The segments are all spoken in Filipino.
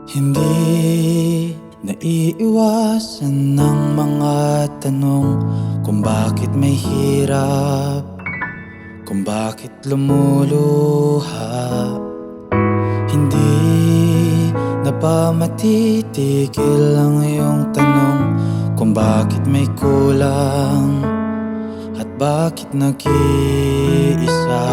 Hindi naiiwasan ng mga tanong kung bakit may hirap, kung bakit lumuluha. Hindi na ba matitigil ang iyong tanong kung bakit may kulang at bakit nag-iisa?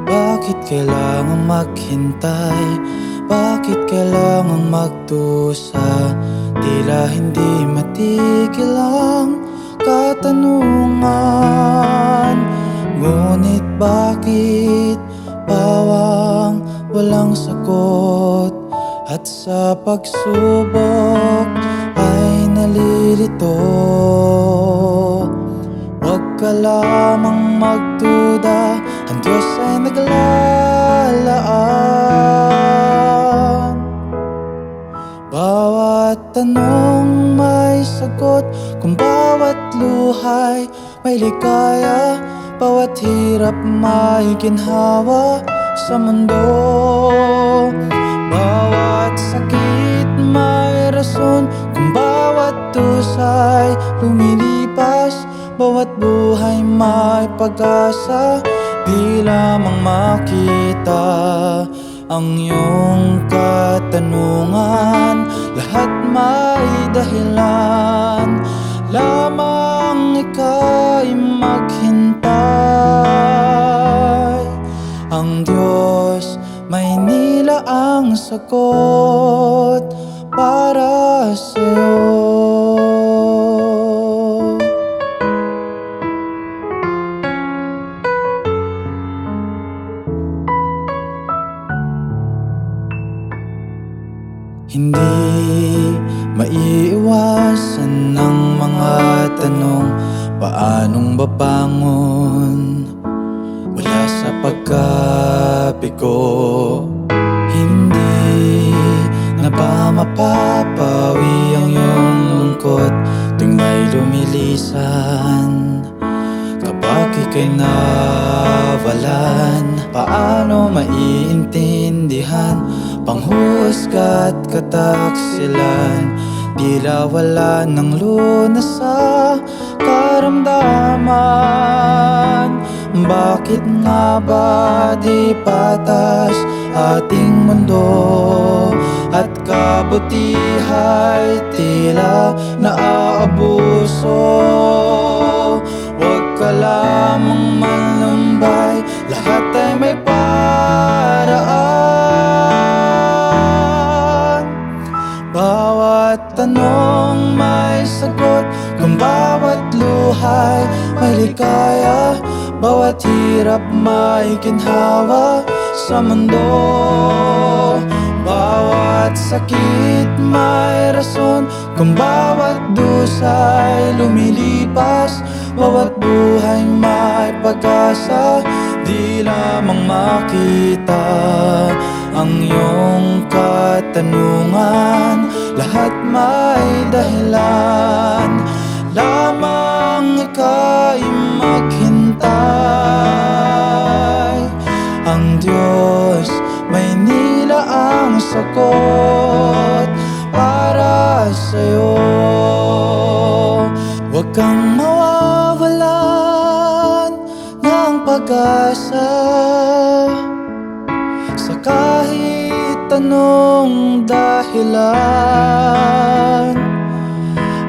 Bakit kailangang maghintay? Bakit kailangang magdusa? Tila hindi matigil ang katanungan. Ngunit bakit bawang walang sagot? At sa pagsubok ay nalilito. Huwag ka lamang magduda, ang Diyos ay naglalaan. Bawat tanong may sagot, kung bawat luhay may ligaya, bawat hirap may ginhawa sa mundo. Bawat sakit may rason, kung bawat dusay lumilipas, bawat buhay may pag-asa. Di lamang makita ang iyong katanungan, lahat may dahilan. Lamang ika'y maghintay. Ang Diyos may nilaang sagot para sa'yo. Hindi maiiwasan ng mga tanong, paanong babangon mula sa pagkabigo? Hindi na ba mapapawi ang iyong lungkot tuwing may lumilisan? Kapag ika'y nawalan, paano maiintindihan panghusga't kataksilan? Tila wala ng lunas sa karamdaman. Bakit nga ba di patas ating mundo at kabutiha'y tila naaabuso? Huwag ka lamang manlumbay, lahat ay may paraan. Bawat tanong may sagot, kung bawat luhay may ligaya, bawat hirap may ginhawa sa mundo. Bawat sakit may rason, kung bawat dusay lumilipas, bawat buhay may pag-asa. Di lamang makita ang iyong katanungan, lahat may dahilan. Lamang ika'y maghintay. Ang Diyos may nilaang sagot para sa'yo. Huwag kang mawawalan ng pag-asa sa kahit anong dahilan.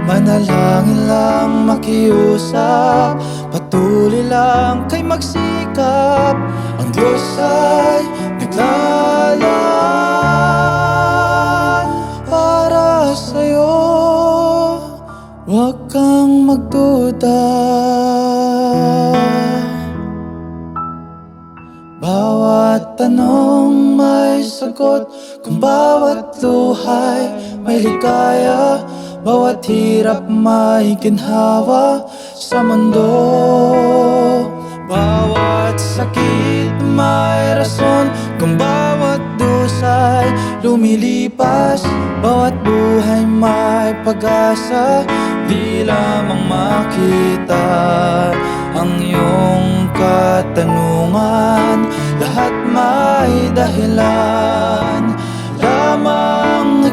Manalangin lang, makiusap, patuloy lang kay magsikap. Ang Diyos ay naglalaan para sa'yo. Huwag kang magduda. Bawat tanong may sagot, kung bawat luhay may ligaya, bawat hirap may ginhawa sa mundo. Bawat sakit may rason, kung bawat dusay lumilipas, bawat buhay may pag-asa. Di lamang makita ang iyong katanungan, lahat may dahilan. Lamang